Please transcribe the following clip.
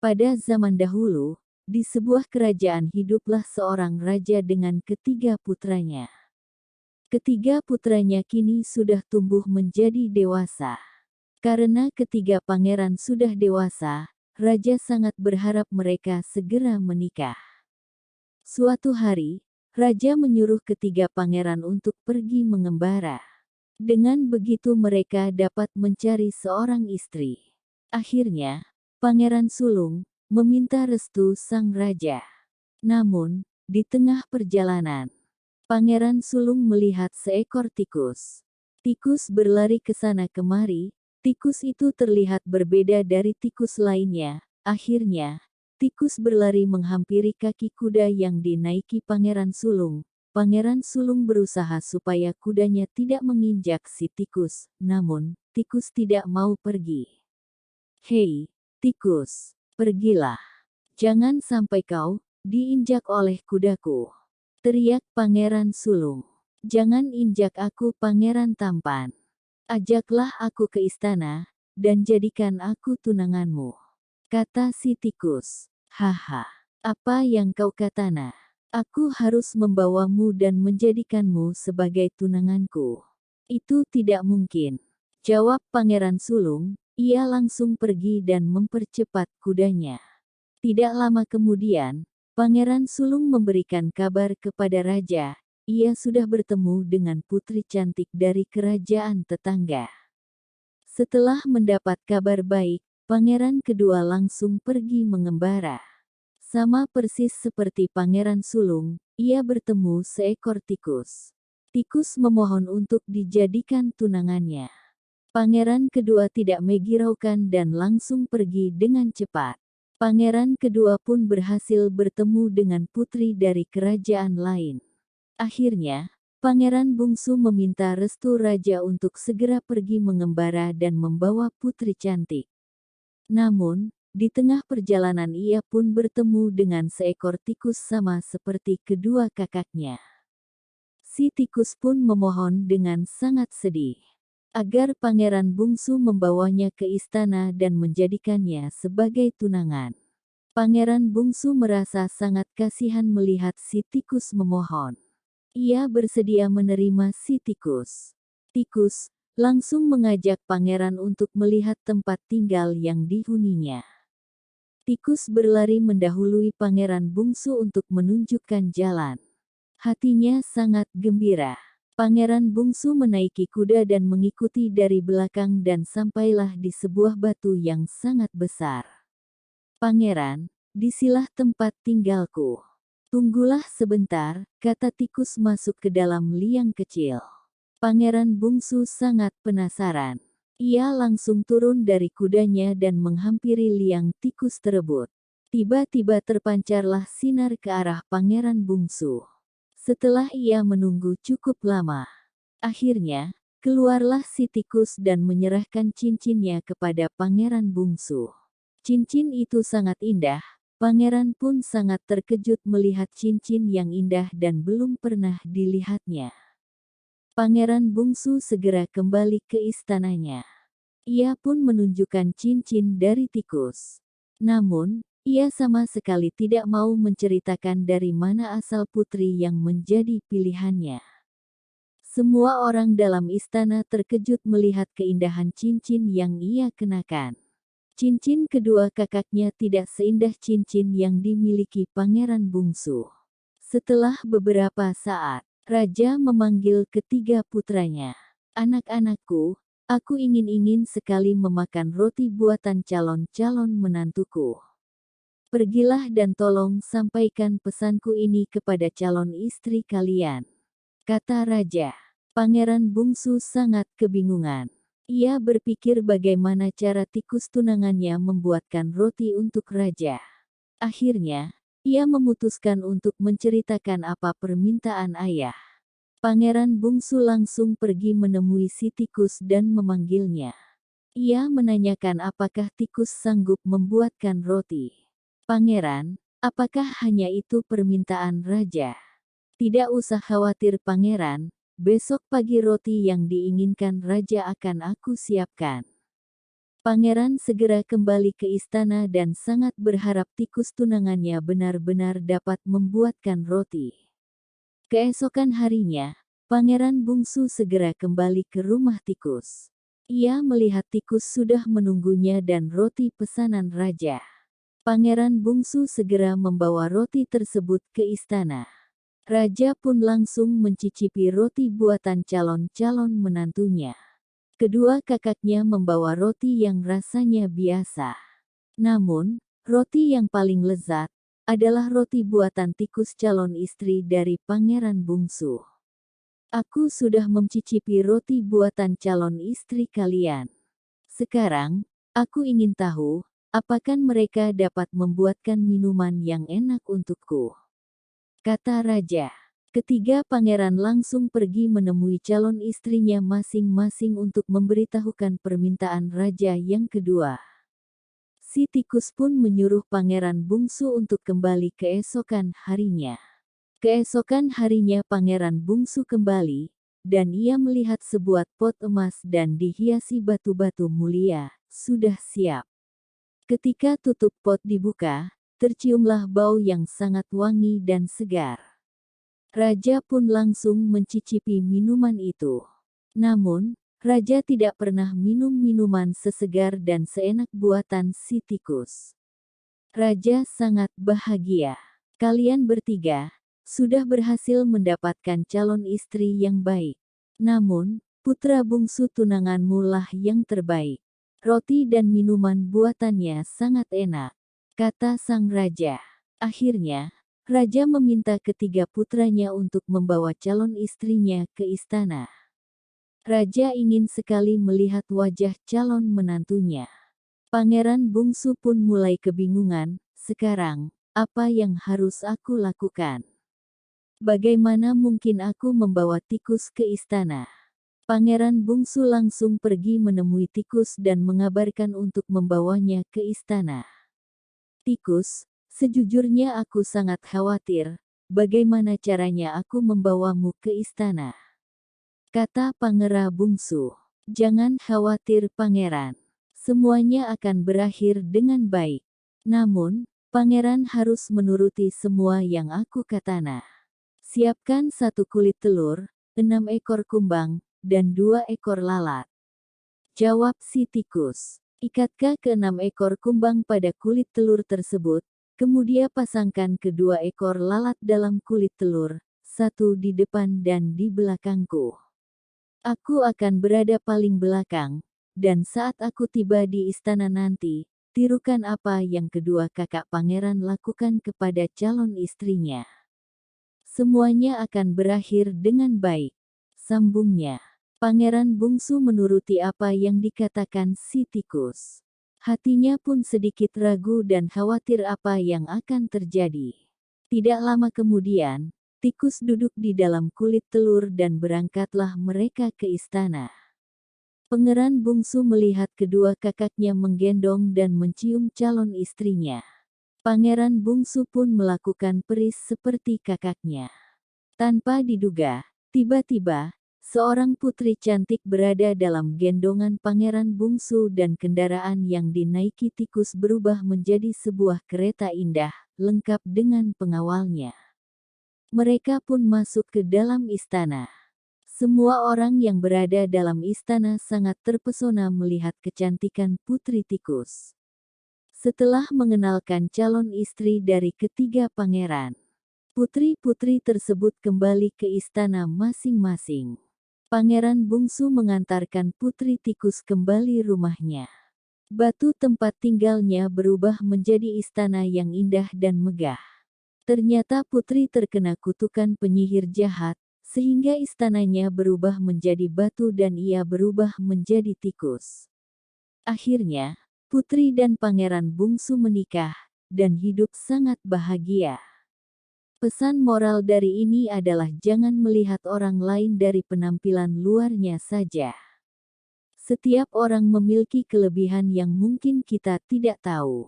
Pada zaman dahulu, di sebuah kerajaan hiduplah seorang raja dengan ketiga putranya. Ketiga putranya kini sudah tumbuh menjadi dewasa. Karena ketiga pangeran sudah dewasa, raja sangat berharap mereka segera menikah. Suatu hari, raja menyuruh ketiga pangeran untuk pergi mengembara. Dengan begitu mereka dapat mencari seorang istri. Akhirnya, Pangeran Sulung meminta restu sang raja. Namun, di tengah perjalanan, Pangeran Sulung melihat seekor tikus. Tikus berlari ke sana kemari, tikus itu terlihat berbeda dari tikus lainnya. Akhirnya, tikus berlari menghampiri kaki kuda yang dinaiki Pangeran Sulung. Pangeran Sulung berusaha supaya kudanya tidak menginjak si tikus, namun, tikus tidak mau pergi. "Hei, tikus, pergilah. Jangan sampai kau diinjak oleh kudaku," teriak Pangeran Sulung. "Jangan injak aku, pangeran tampan. Ajaklah aku ke istana, dan jadikan aku tunanganmu," kata si tikus. "Haha, apa yang kau kata, Nak? Aku harus membawamu dan menjadikanmu sebagai tunanganku." "Itu tidak mungkin," jawab Pangeran Sulung. Ia langsung pergi dan mempercepat kudanya. Tidak lama kemudian, Pangeran Sulung memberikan kabar kepada raja. Ia sudah bertemu dengan putri cantik dari kerajaan tetangga. Setelah mendapat kabar baik, pangeran kedua langsung pergi mengembara. Sama persis seperti Pangeran Sulung, ia bertemu seekor tikus. Tikus memohon untuk dijadikan tunangannya. Pangeran kedua tidak menghiraukan dan langsung pergi dengan cepat. Pangeran kedua pun berhasil bertemu dengan putri dari kerajaan lain. Akhirnya, Pangeran Bungsu meminta restu raja untuk segera pergi mengembara dan membawa putri cantik. Namun, di tengah perjalanan ia pun bertemu dengan seekor tikus sama seperti kedua kakaknya. Si tikus pun memohon dengan sangat sedih agar Pangeran Bungsu membawanya ke istana dan menjadikannya sebagai tunangan. Pangeran Bungsu merasa sangat kasihan melihat si tikus memohon. Ia bersedia menerima si tikus. Tikus langsung mengajak pangeran untuk melihat tempat tinggal yang dihuninya. Tikus berlari mendahului Pangeran Bungsu untuk menunjukkan jalan. Hatinya sangat gembira. Pangeran Bungsu menaiki kuda dan mengikuti dari belakang dan sampailah di sebuah batu yang sangat besar. "Pangeran, disilah tempat tinggalku. Tunggulah sebentar," kata tikus masuk ke dalam liang kecil. Pangeran Bungsu sangat penasaran. Ia langsung turun dari kudanya dan menghampiri liang tikus tersebut. Tiba-tiba terpancarlah sinar ke arah Pangeran Bungsu. Setelah ia menunggu cukup lama, akhirnya, keluarlah si tikus dan menyerahkan cincinnya kepada Pangeran Bungsu. Cincin itu sangat indah, pangeran pun sangat terkejut melihat cincin yang indah dan belum pernah dilihatnya. Pangeran Bungsu segera kembali ke istananya. Ia pun menunjukkan cincin dari tikus. Namun, ia sama sekali tidak mau menceritakan dari mana asal putri yang menjadi pilihannya. Semua orang dalam istana terkejut melihat keindahan cincin yang ia kenakan. Cincin kedua kakaknya tidak seindah cincin yang dimiliki Pangeran Bungsu. Setelah beberapa saat, raja memanggil ketiga putranya. "Anak-anakku, aku ingin sekali memakan roti buatan calon-calon menantuku. Pergilah dan tolong sampaikan pesanku ini kepada calon istri kalian," kata raja. Pangeran Bungsu sangat kebingungan. Ia berpikir bagaimana cara tikus tunangannya membuatkan roti untuk raja. Akhirnya, ia memutuskan untuk menceritakan apa permintaan ayah. Pangeran Bungsu langsung pergi menemui si tikus dan memanggilnya. Ia menanyakan apakah tikus sanggup membuatkan roti. "Pangeran, apakah hanya itu permintaan raja?" "Tidak usah khawatir pangeran, besok pagi roti yang diinginkan raja akan aku siapkan." Pangeran segera kembali ke istana dan sangat berharap tikus tunangannya benar-benar dapat membuatkan roti. Keesokan harinya, Pangeran Bungsu segera kembali ke rumah tikus. Ia melihat tikus sudah menunggunya dan roti pesanan raja. Pangeran Bungsu segera membawa roti tersebut ke istana. Raja pun langsung mencicipi roti buatan calon-calon menantunya. Kedua kakaknya membawa roti yang rasanya biasa. Namun, roti yang paling lezat adalah roti buatan tikus calon istri dari Pangeran Bungsu. Aku sudah mencicipi roti buatan calon istri kalian. Sekarang, aku ingin tahu, apakah mereka dapat membuatkan minuman yang enak untukku? Kata raja. Ketiga pangeran langsung pergi menemui calon istrinya masing-masing untuk memberitahukan permintaan raja yang kedua. Si tikus pun menyuruh Pangeran Bungsu untuk kembali keesokan harinya. Keesokan harinya Pangeran Bungsu kembali, dan ia melihat sebuah pot emas dan dihiasi batu-batu mulia, sudah siap. Ketika tutup pot dibuka, terciumlah bau yang sangat wangi dan segar. Raja pun langsung mencicipi minuman itu. Namun, Raja tidak pernah minum minuman sesegar dan seenak buatan si tikus. Raja sangat bahagia. Kalian bertiga sudah berhasil mendapatkan calon istri yang baik. Namun, putra bungsu tunanganmu lah yang terbaik. Roti dan minuman buatannya sangat enak, kata sang raja. Akhirnya, raja meminta ketiga putranya untuk membawa calon istrinya ke istana. Raja ingin sekali melihat wajah calon menantunya. Pangeran bungsu pun mulai kebingungan, sekarang, apa yang harus aku lakukan? Bagaimana mungkin aku membawa tikus ke istana? Pangeran bungsu langsung pergi menemui tikus dan mengabarkan untuk membawanya ke istana. Tikus, sejujurnya aku sangat khawatir, bagaimana caranya aku membawamu ke istana? Kata Pangeran bungsu. Jangan khawatir pangeran. Semuanya akan berakhir dengan baik. Namun, pangeran harus menuruti semua yang aku katakan. Siapkan 1 kulit telur, 6 ekor kumbang, dan 2 ekor lalat. Jawab si tikus. Ikatkah ke-6 ekor kumbang pada kulit telur tersebut, kemudian pasangkan kedua ekor lalat dalam kulit telur, satu di depan dan di belakangku. Aku akan berada paling belakang, dan saat aku tiba di istana nanti, tirukan apa yang kedua kakak pangeran lakukan kepada calon istrinya. Semuanya akan berakhir dengan baik, sambungnya. Pangeran bungsu menuruti apa yang dikatakan si tikus. Hatinya pun sedikit ragu dan khawatir apa yang akan terjadi. Tidak lama kemudian, tikus duduk di dalam kulit telur dan berangkatlah mereka ke istana. Pangeran bungsu melihat kedua kakaknya menggendong dan mencium calon istrinya. Pangeran bungsu pun melakukan peris seperti kakaknya. Tanpa diduga, tiba-tiba, seorang putri cantik berada dalam gendongan pangeran bungsu dan kendaraan yang dinaiki tikus berubah menjadi sebuah kereta indah, lengkap dengan pengawalnya. Mereka pun masuk ke dalam istana. Semua orang yang berada dalam istana sangat terpesona melihat kecantikan putri tikus. Setelah mengenalkan calon istri dari ketiga pangeran, putri-putri tersebut kembali ke istana masing-masing. Pangeran bungsu mengantarkan putri tikus kembali rumahnya. Batu tempat tinggalnya berubah menjadi istana yang indah dan megah. Ternyata putri terkena kutukan penyihir jahat, sehingga istananya berubah menjadi batu dan ia berubah menjadi tikus. Akhirnya, putri dan pangeran bungsu menikah, dan hidup sangat bahagia. Pesan moral dari ini adalah jangan melihat orang lain dari penampilan luarnya saja. Setiap orang memiliki kelebihan yang mungkin kita tidak tahu.